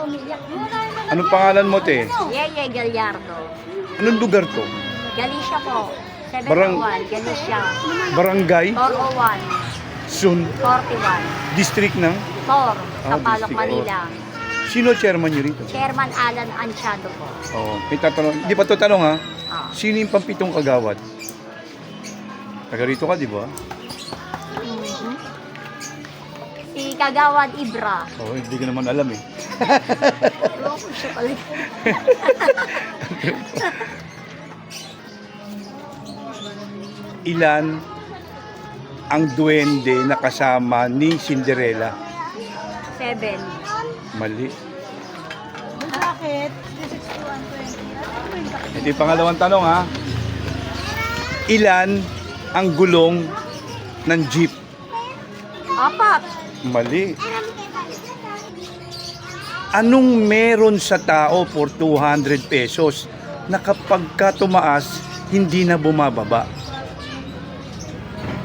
Anong pangalan mo, te? Yeye Gallardo. Anong lugar to? Galicia po. Barang- 701, Galicia. Barangay? 401, Sun? 41. District ng? Tor, Ah, Sapaloc, district, Manila. Sino chairman nyo rito? Chairman Alan Anchado po. Oo. May tatanong. Hindi pa to tanong, ha? Ah. Sino yung pampitong kagawad? Taga rito ka, di ba? Si Kagawad Ibra. Oo, hindi ko naman alam, eh. Loko siya pala. Ilan ang duwende na kasama ni Cinderella? 7. Mali. Bakit? Ito yung pangalawang tanong, ha? Ilan ang gulong ng jeep? 4. Mali. Anong meron sa tao for 200 pesos na kapag ka tumaas, hindi na bumababa?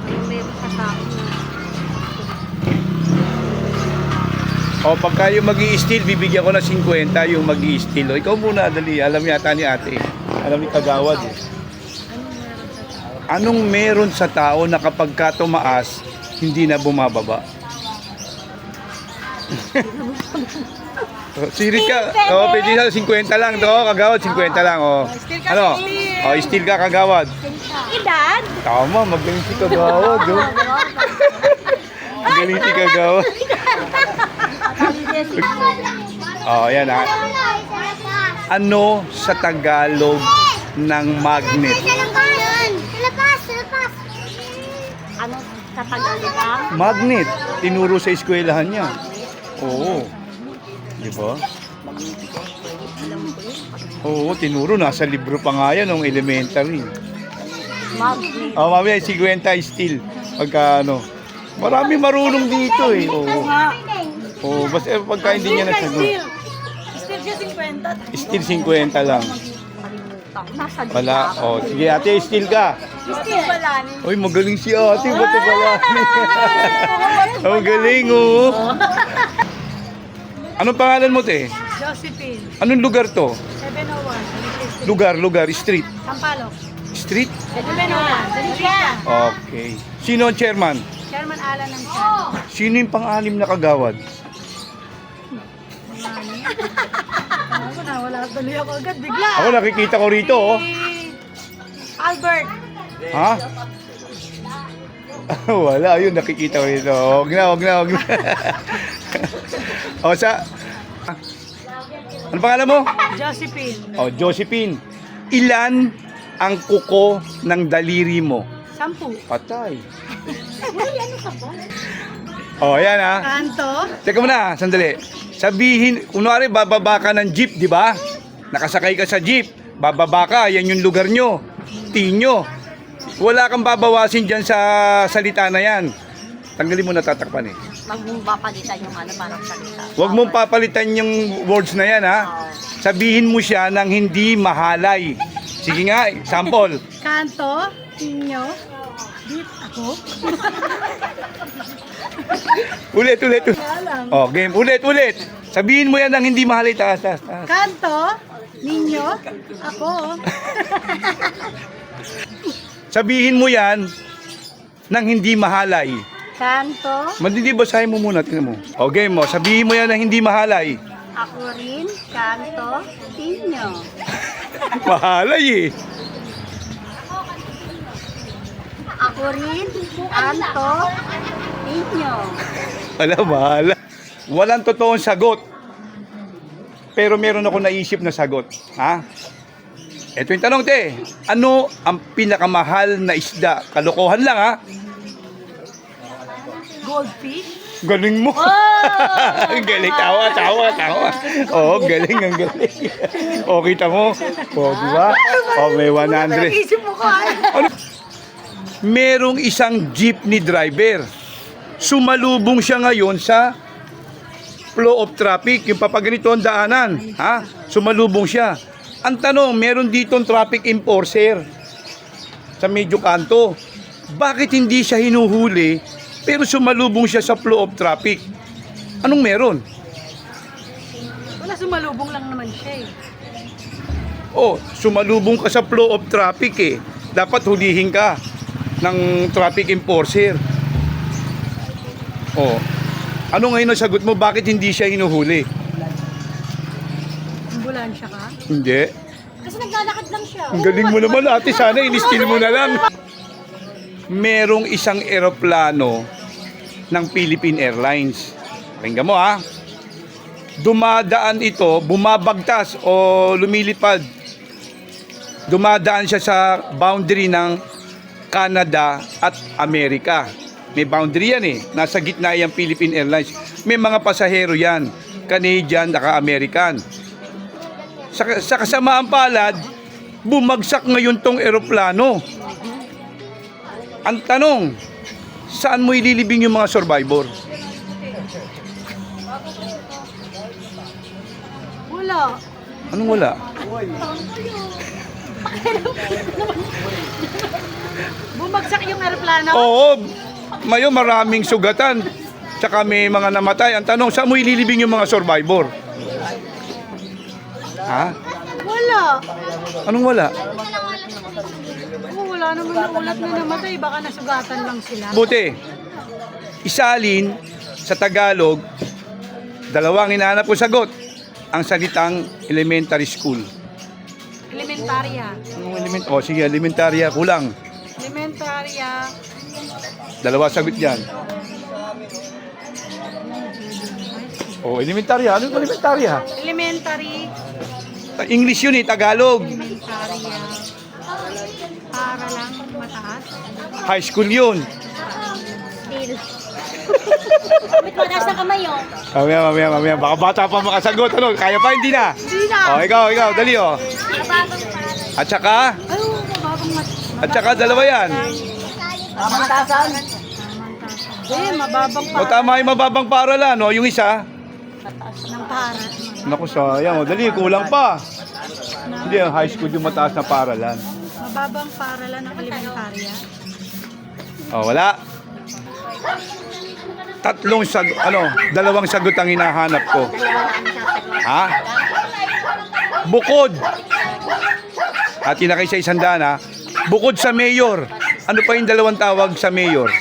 Ano meron sa tao? O pagka yung mag-i-steal, bibigyan ko na 50 yung mag-i-steal. O ikaw muna, dali. Alam yata ni ate. Alam ni Kagawad, eh. Anong meron sa tao na kapag ka tumaas, hindi na bumababa? Sirit ka. O, pwede na 50 lang. O, Kagawad, 50 lang. O. Ano? O, steal ka, Kagawad. Edad? Tama, magaling si Kagawad. O. Magaling si Kagawad. O, yan ha. Ano sa Tagalog ng magnet? Ano sa Tagalog ang? Magnet. Tinuro sa eskwelahan niya. Oo. Di ba? Oo, tinuro. Nasa libro pa nga yan, nung elementary. Magnet. Oh, mamaya, 50 still. Pagka ano. Marami marunong dito eh. Oo. Oo, basta pagka hindi niya nasagot. Still siya 50. Still 50 lang. Kalimutan. Nasa dito Wala. ako. Oh, sige ate, still ka. Still wala ni. Uy, magaling si ate. Bato pala. Ang galing oh. Anong pangalan mo, te? Josephine. Anong lugar to? 701. Lugar, street. Sampaloc. Street? 701. Galicia. Okay. Sino ang chairman? Chairman Alan ng Chan. Sino yung pang-anim na kagawad? Ako na, wala tuloy ako agad. Bigla. Ako nakikita ko rito, oh. Si Albert. Ha? Wala, yun nakikita ko rito. Huwag na. O, ano pangalan mo? Josephine. O, Josephine. Ilan ang kuko ng daliri mo? 10. Patay. O, yan ha. Kanto. Teka muna, sandali. Sabihin, kunwari bababa ka ng jeep, di ba? Nakasakay ka sa jeep, bababa ka, yan yung lugar nyo, tinyo. Wala kang babawasin dyan sa salita na yan. Tanggalin mo na tatakpan eh. Magpapalitan yung ano parang salita. Huwag mong papalitan yung words na yan ha. Sabihin mo siya ng hindi mahalay. Sige nga, sample. Kanto. Inyo. Beat ako. Ulit. Oh, game. Ulit. Sabihin mo yan ng hindi mahalay. Taas. Kanto. Ninyo. Ako. Sabihin mo yan ng hindi mahalay. Kanto. Hindi basahin mo muna, tingnan mo. O game mo, sabihin mo yan ng hindi mahalay. Ako rin. Kanto. Inyo. Mahalay eh. Ako rin. Kanto. Inyo. Mahala. Walang totoong sagot. Pero meron ako naisip na sagot. Ha? Ito yung tanong, te. Ano ang pinakamahal na isda? Kalokohan lang, ha? Goldfish. Galing mo. Ang galing. Tawa. Oo, galing. O, kita mo. O, di ba? O, may 100. Isip mo ko ay. Ano? Merong isang jeepney driver. Sumalubong siya ngayon sa flow of traffic, yung papaganito ang daanan. Ha? Sumalubong siya. Ang tanong, meron ditong traffic enforcer sa medyo kanto. Bakit hindi siya hinuhuli pero sumalubong siya sa flow of traffic? Anong meron? Wala, sumalubong lang naman siya eh. Oh, sumalubong ka sa flow of traffic eh. Dapat hulihin ka ng traffic enforcer. Oh. Ano ngayon ang sagot mo? Bakit hindi siya hinuhuli? Ambulansya ka? Hindi. Kasi naglalakad lang siya. Ang galing mo naman, ate. Sana in-steal mo na lang. Merong isang eroplano ng Philippine Airlines. Pakinggan mo ha. Dumadaan ito, bumabagtas o lumilipad. Dumadaan siya sa boundary ng Canada at Amerika. May boundary yan eh. Nasa gitna yung Philippine Airlines. May mga pasahero yan. Canadian, naka-American. Sa kasamaan palad, bumagsak ngayon tong eroplano. Ang tanong, saan mo ililibing yung mga survivor? Wala. Anong wala? Bumagsak yung aeroplano. Oo, mayo maraming sugatan. Tsaka may mga namatay. Ang tanong, saan mo ililibing yung mga survivor? Ha? Wala. Anong wala? Oo, wala naman yung ulat na namatay. Baka nasugatan lang sila. Buti, isalin sa Tagalog, dalawang hinahanap ko sagot. Ang salitang elementary school. Elementarya. Oh, sige, elementarya, kulang. Elementarya. Dalawa sagot yan. Oh, elementarya. Anong elementarya? Elementary. English yun eh, Tagalog. Elementarya. Para lang mataas. High school yun. Still. Ba't mataas na kamay oh? Mamaya. Baka bata pa makasagot. Ano? Kaya pa, hindi na. Hindi na. Oh, ikaw, dali oh. At saka, Ay, mababang at saka dalawa yan. Mamatasan. Eh, mababang O tama yung mababang paralan, no? Yung isa. ng para. Naku, sayang. O, dali, kulang pa. Hindi, ang high school yung mataas na paralan. Mababang paralan ng elementarya. O, wala. Dalawang sagot ang hinahanap ko. Ha? Bukod. At inakay sa isang daan, ha? Bukod sa mayor. Ano pa yung dalawang tawag sa mayor?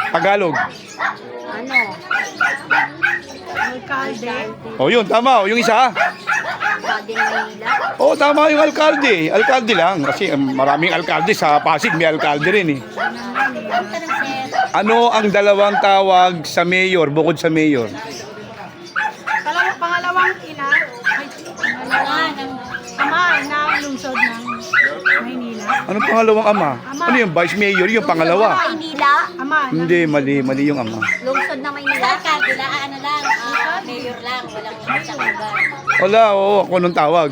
Tagalog. Ano? Alkalde. O, yun, tama. O, yung isa. Pwede na Manila. O, tama yung alkalde. Alkalde lang. Kasi maraming alkalde sa Pasig. May alkalde rin, eh. Ano ang dalawang tawag sa mayor, bukod sa mayor? Pangalawang ina. Ay, ama ng lungsod ng Maynila. Anong pangalawang ama? Ano yung vice mayor? Yung pangalawa. Maynila. Ama. Hindi, mali yung ama. Lungsod na Maynila. Kabila, ano lang, mayor lang. Walang isang lugar. Wala, oo, ako nung tawag.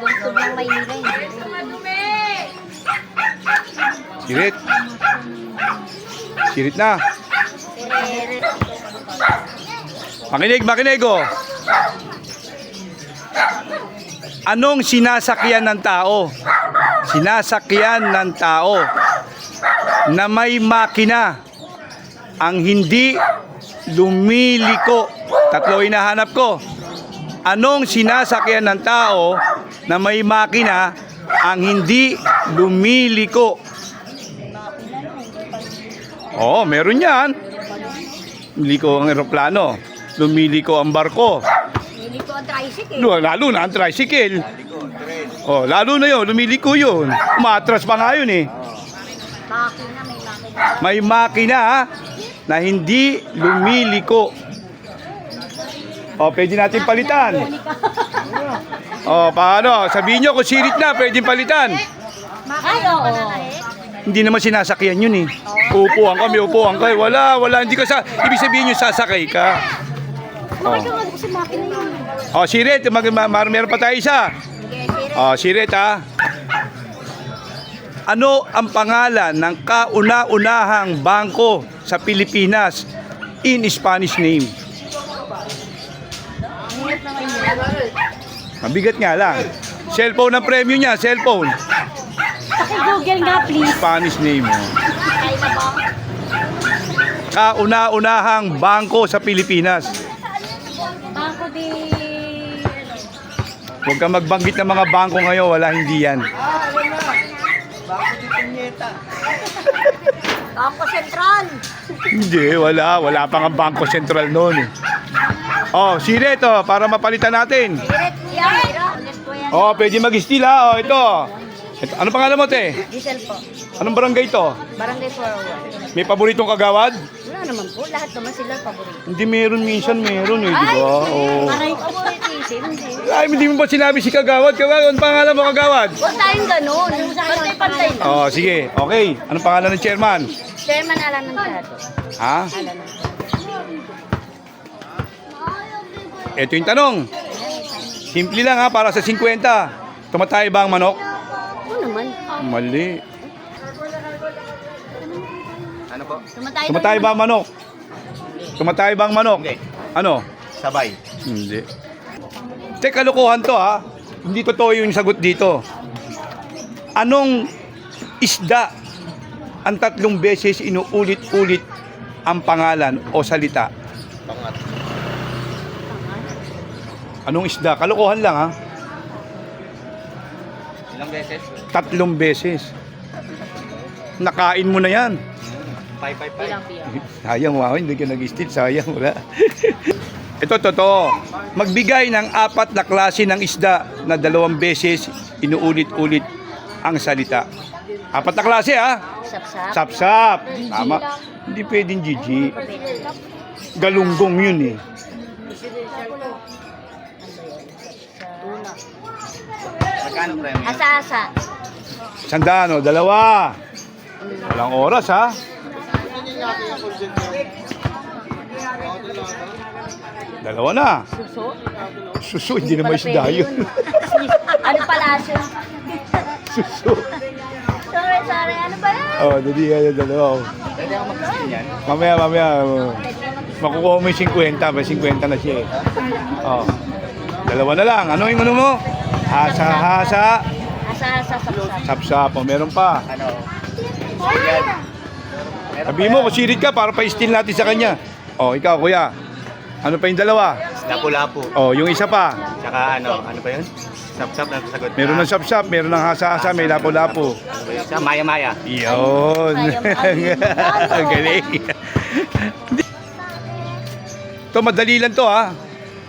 Lungsod ng Maynila. Sirit. Sirit na. Makinig, oh. Anong sinasakyan ng tao? Sinasakyan ng tao na may makina ang hindi lumiliko. Tatlo hinahanap ko. Anong sinasakyan ng tao na may makina ang hindi lumiliko? Oo, meron yan. Liko ang eroplano. Lumiliko ang barko. Liliko ang tricycle. Lalo na ang tricycle. Oh, lalo na yun, lumiliko yun. Umatras pa nga yun eh. Makina, may makina. May makina na hindi lumiliko. Oh, pwede natin palitan. Oh, paano? Sabihin nyo kung sirit na, pwede palitan. Ay, oo. Hindi naman sinasakyan yun eh. Upuan kami, upuan kayo. Wala, hindi ka ibig sabihin nyo sasakay ka. Oh. Kasi makina yun. Oh, sirit, meron pa tayo isa. Oh, sirit ha. Ano ang pangalan ng kauna-unahang bangko sa Pilipinas in Spanish name? Mabigat nga lang. Cellphone ang premium niya, cellphone. Paki-google nga, please. Spanish name. Oh. Kaya na ba? Kauna-unahang bangko sa Pilipinas. Bangko di... Huwag kang magbanggit ng mga bangko ngayon, wala, hindi yan. Bangko Sentral. Hindi, wala. Wala pa nga Bangko Sentral noon. Oh, sire ito, para mapalitan natin. Direct yan. Oh, pwede mag-steal ha. Oh, ito. Ano pangalan mo, te? Diesel po. Anong barangay ito? Barangay 401. May paboritong kagawad? Wala naman po. Lahat naman sila paborito. Hindi, minsan meron eh, di ba? Oh. Aray, paboritisin. Hindi. Ay, hindi mo ba sinabi si kagawad? Kagawad, anong pangalan mo, kagawad? Huwag tayong ganun. Pantay-pantay lang. Oh, sige. Okay. Anong pangalan ng chairman? Chairman Alan ng Tato. Ha? Alan ng Ito yung tanong. Simple lang ha, para sa 50. Tumatay ba ang manok? Oo naman. Mali. Ano po? Tumatay ba ang manok? Tumatay ba ang manok? Hindi. Ano? Sabay. Hindi. Teka, kalokohan to ha. Hindi totoo yung sagot dito. Anong isda ang 3 beses inuulit-ulit ang pangalan o salita? Pangat. Anong isda? Kalokohan lang ha. Ilang beses? 3 beses. Nakain mo na yan. 5. Sayang, wow, hindi ka nag-steal. Sayang, wala. Ito, totoo. Magbigay ng 4 na klase ng isda na 2 beses inuulit-ulit ang salita. 4 na klase, ha? Sapsap. Sapsap. Tama. Hindi pwedeng Gigi. Galunggong yun, eh. Magkano premyo? Asa-asa. Sandano, 2. Walang oras, ha? Dalawa na. Suso. Suso, hindi naman isda yun. Ano pala siya? Suso. Sorry. Ano ba yan? Oh, dali ka na 2. Pwede ako mag-steal yan? Mamaya. Makukuha mo yung 50. May 50 na siya eh. Oh. 2 na lang. Ano yung ano mo? Hasa-hasa. Asa-asa sapsap. Sapsap. Oh, meron pa. Ano? Yan. Meron Sabi mo, kusirit ka para pa-steal natin sa kanya. Oh, ikaw, kuya. Ano pa yung 2? Lapu-lapu. Oh, yung isa pa. Tsaka ano ba yun? Sap-sap na sagot. Meron ng sapsap, meron ng hasa-hasa, may lapo-lapo. Ano ba yun? Sa maya-maya. Yun. Ang galing. Ito, madali lang to ha.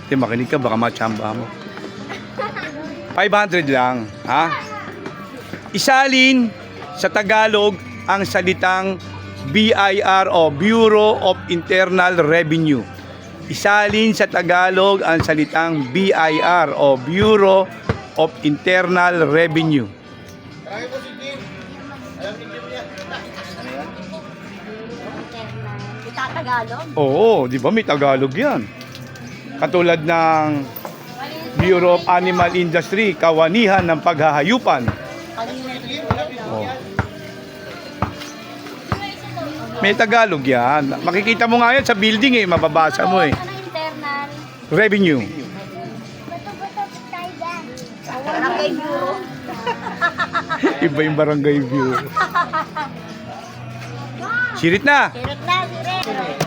Hindi, makinig ka, baka machamba mo. 500 lang, ha? Isalin sa Tagalog ang salitang BIR o Bureau of Internal Revenue. Isalin sa Tagalog ang salitang BIR o Bureau of Internal Revenue. Itatagalog. Oo, di ba may Tagalog yan? Katulad ng Bureau of Animal Industry, kawanihan ng paghahayupan. Oh. May Tagalog yan. Makikita mo nga yan sa building eh, mababasa mo eh. Ano internal? Revenue. Barangay Bureau. Iba yung barangay view. Sirit na. Sirit na, sirit.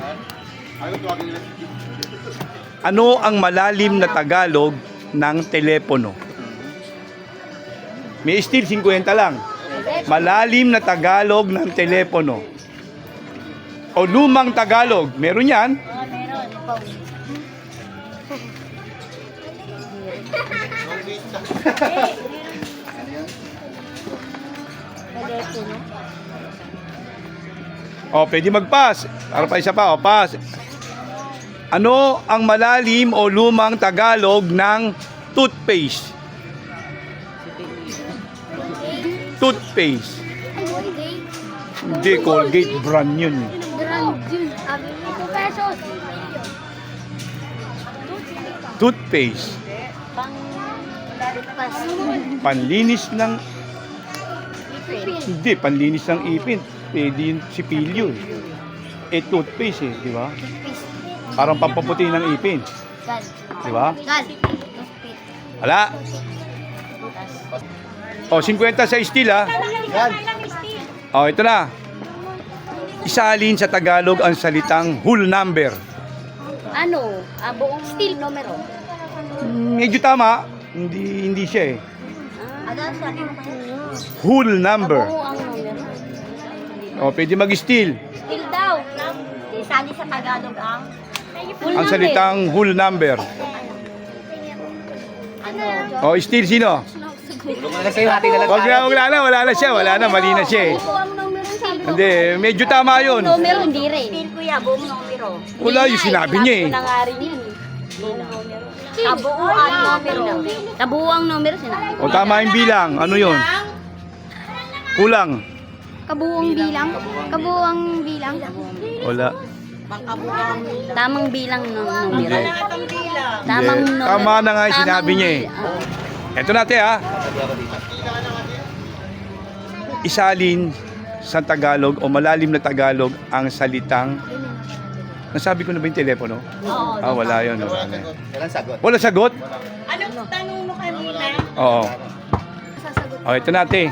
Ano ang malalim na Tagalog ng telepono? May still 50 lang. Malalim na Tagalog ng telepono. O lumang Tagalog. Meron yan. Oh, meron. O, pwede mag-pass. Para pa isa pa. O, pass. Ano ang malalim o lumang Tagalog ng toothpaste? Toothpaste. Hindi, Colgate brand yun. Toothpaste. Panlinis ng... Hindi, panlinis ng ipin. Pwede yung sipilyo. Eh, toothpaste eh, di ba? Parang pampaputi ng ipin. Di ba? Wala. O, 50 sa steel ha. O, ito na. Isalin sa Tagalog ang salitang whole number. Ano? Buong steel numero. Medyo tama. Hindi siya eh. Ano sa Whole number. Buong numero. O, pwede mag-steal. Steel daw. Isali sa Tagalog ang full Ang number. salitang whole number. Ano? O, steal sino? Tulungan na sa'yo, hati na lang Wala na siya. Wala na, mali na siya eh. Buong numero steel. Hindi, medyo tama yun. Numero hindi rin. Steel kuya, buong numero. Wala yung sinabi niya eh. Sinabi ko na nga rin yun eh. Buong numero. Kabuuan numero. Kabuuang numero sinabi. O, tama yung bilang. Ano yun? Kulang. Kabuuang bilang? Kabuuang bilang? Wala. Tamang bilang ng numero. Hindi. Tamang Hindi. numero. Tama na nga yung Tamang sinabi niya eh. Ito natin ha. Isalin sa Tagalog o malalim na Tagalog ang salitang. Nasabi ko na ba yung telepono? Ah, wala yun. Wala na yun. Walang sagot. Wala sagot? Anong tanong mo kanina? Oo. O, ito natin.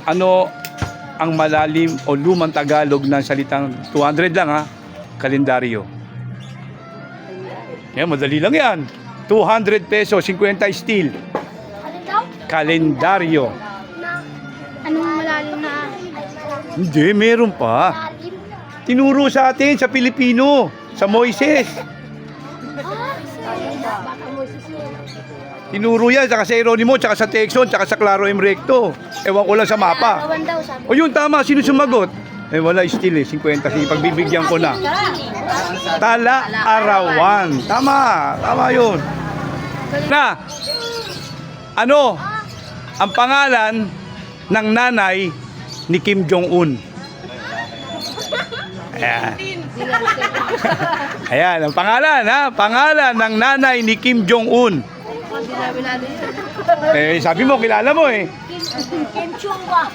Ano ang malalim o lumang Tagalog ng salitang 200 lang ha? Kalendaryo. Yan, madali lang yan. 200 pesos, 50 steel. Ano daw? Kalendaryo. Anong malalim na Hindi, meron pa. lalim? Tinuro sa atin sa Pilipino, sa Moises. Tinuro yan, saka sa Eronimo, saka sa Texon, saka sa Claro M. Recto. Ewan ko lang sa mapa. Arawan daw, sabi. O yun, tama. Sino sumagot? Eh, wala still eh. 50. Sige, pagbibigyan ko na. Tala Arawan. Tama. Tama yun. Na, ano ang pangalan ng nanay ni Kim Jong-un? Ayan. Ayan, ang pangalan ha. Pangalan ng nanay ni Kim Jong-un. Eh, sabi mo, kilala mo eh. Kim Chungwa.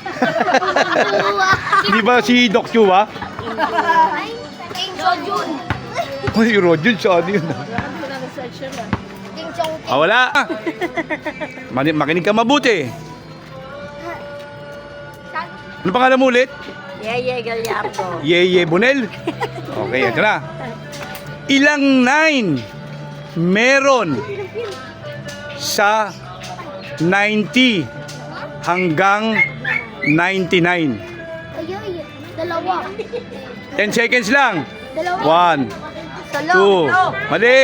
Hindi ba si Doc Chu ba? King Jong-un. Si Rodjun, siya ano yun. King Jong. Ah, wala. Makinig ka mabuti. Ano pangalan mo ulit? Yeye Gallardo. Yeye Bonel. Okay, ito na. Ilang 9 meron sa 90 hanggang 99? Ay, dalawa. 10 seconds lang. Dalawa. 1, 2, mali.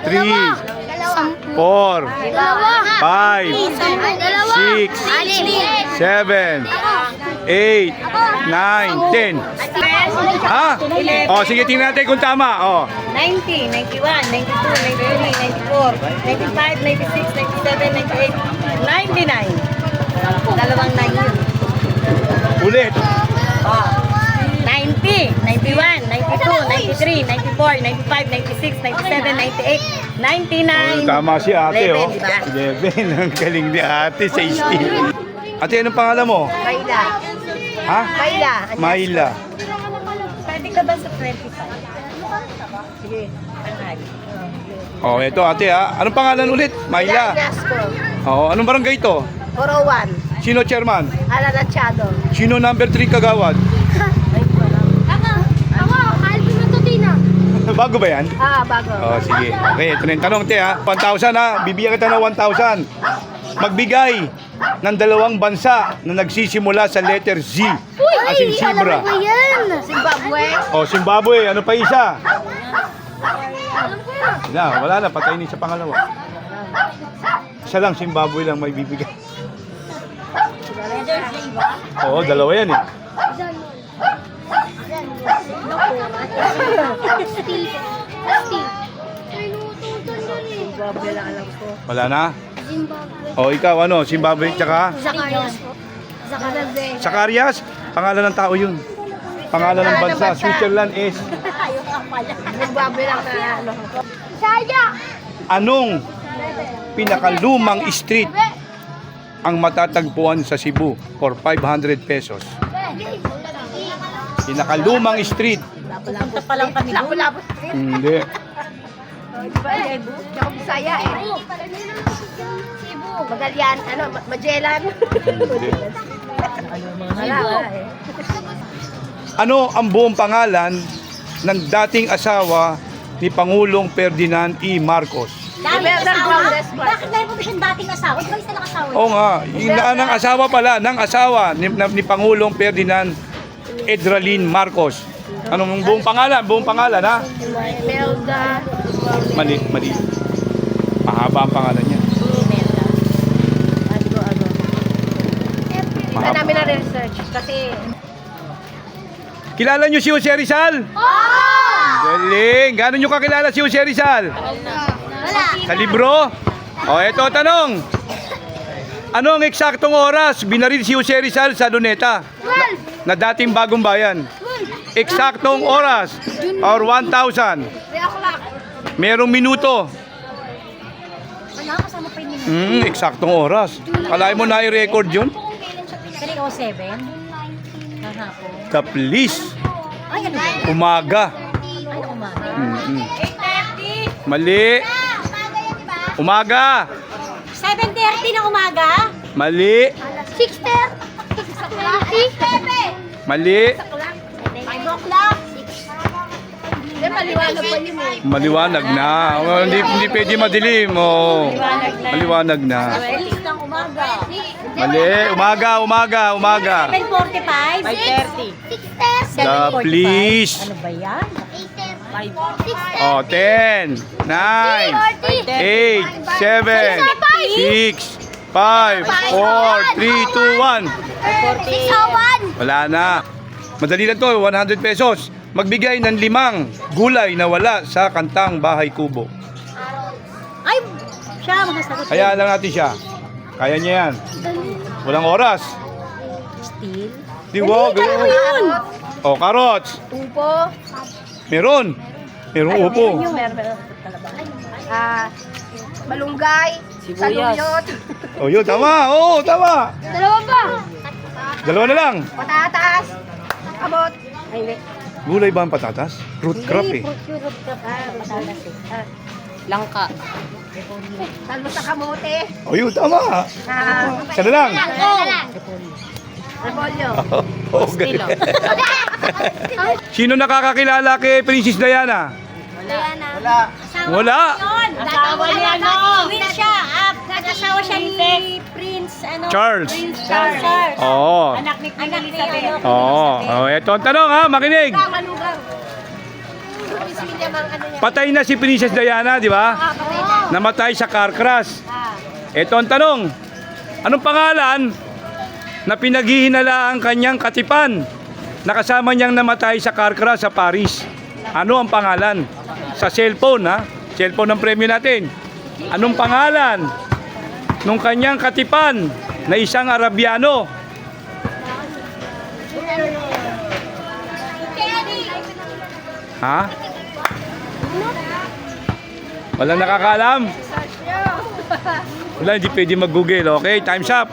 3, Dalawa. 4, Dalawa. 5, Dalawa. 6, 7, 8, 9, 10. Ha? O, sige, tingnan natin kung tama. O, 90, 91, 92, 93, 94, 95, 96, 97, 98, 99. Dalawang 9 yun. ulit. 90, 91, 92, 93, 94, 95, 96, 97, 98, 99. Tama si ate, 11, oh. diba? 11. Ang galing ni ate sa steel. Ate, anong pangalan mo? Mayla. Ha? Mayla. Mayla. Pwede ka ba sa 25? Sige. Oh, ito ate ha. Anong pangalan ulit? Mayla. Yasco. Oh, anong barangay ito? 401. Sino chairman? Alanachado. Sino number 3 kagawad? Ako, Alvin Matutina. Bago ba yan? Bago. Oh, sige. Okay, ito na yung tanong, te ha. 1,000 ha. Bibigyan kita ng 1,000. Magbigay ng dalawang bansa na nagsisimula sa letter Z. As in zebra. Alam ko yan. Zimbabwe. Oh, Zimbabwe. Ano pa isa? Wala na. Patay ni sa pangalawa. Isa lang, Zimbabwe lang may bibigay. Oo, dalawa yan eh. Steve. Steve. Zimbabwe lang alam ko. Wala na? Zimbabwe. O, ikaw ano? Zimbabwe tsaka? Zacarias po. Zacarias. Zacarias? Pangalan ng tao yun. Pangalan ng bansa. Switzerland is? Zimbabwe lang na ano. Saya. Anong pinakalumang street ang matatagpuan sa Cebu for 500 pesos? Pinakalumang street. Pupunta pa lang kami. Lapu-lapu. Hindi. Di ako Bisaya eh. Cebu. Magalyan, ano, Magellan. Hindi. Wala eh. Ano ang buong pangalan ng dating asawa ni Pangulong Ferdinand E. Marcos? Dating asawa? Bakit meron po ba siyang dating asawa? Di ba isa lang asawa? Oo nga, ng asawa pala, ng asawa ni Pangulong Ferdinand Edralin Marcos. Anong buong pangalan? Buong pangalan, ha? Melda. Mali. Mahaba ang pangalan niya. Hindi namin na-research kasi Kilala niyo si Jose Rizal? Galing. Gano'n niyo kakilala si Jose Rizal? Wala. Sa libro? O, eto tanong. Ano ang eksaktong oras binaril si Jose Rizal sa Luneta? 12. Na dating Bagong Bayan? Eksaktong oras or 1,000? 3 o'clock. Merong minuto. Ano, kasama pa yun. Eksaktong oras. Kalahin mo na i-record yun? Kani 07? Kahapon. Kaplis. Ay, ano ba? Umaga. Ay, umaga. Mali. Umaga. 7:30 ng umaga? Mali. 6:30. 6:30. Mali. 5 o'clock? maliwanag pa yun eh. Maliwanag na. Hindi pwede madilim. Maliwanag na. 6 ng umaga. Mali. Umaga. 7:45? 5:30. 6:30. Please. Ano ba yan? 6:30. 10, 9, 8, 7, 6, 5, 4, 3, 2, 1. 6:01. Wala na. Madali lang to, 100 pesos. Magbigay ng 5 gulay na wala sa kantang Bahay Kubo. Ay, siya masasagot. Kaya lang natin siya. Kaya niya yan. Walang oras. Steel? Di wag. Yun! O, carrots. Upo. Meron. Merong upo. Meron. Malunggay. Saluyot. O, yun. Tama. Oo, tama. Dalawa pa. Dalawa na lang. Patatas. Kamot. Gulay ba ang patatas? Root crop eh. Root crop. Patatas eh. Langka. Talbo sa kamote. O, yun. Tama. Isa na lang. Repolyo. Oh, galing. Sino nakakakilala kay Princess Diana? Wala. Asawa niya, no? Queen siya. Nag-asawa siya ni Prince, Charles. Prince Charles. Oo. Anak ni Queen Elizabeth. Oo. Ito ang tanong ha, makinig. Manugang. Patay na si Princess Diana, di ba? Namatay sa car crash. Ito ang tanong. Anong pangalan na pinaghihinala ang kanyang katipan? Nakasama niyang namatay sa car crash sa Paris. Ano ang pangalan? Sa cellphone ha? Cellphone ng premyo natin. Anong pangalan nung kanyang katipan na isang Arabiano? Ha? Walang nakakaalam? Wala, hindi pwede mag-google. Okay, time's up.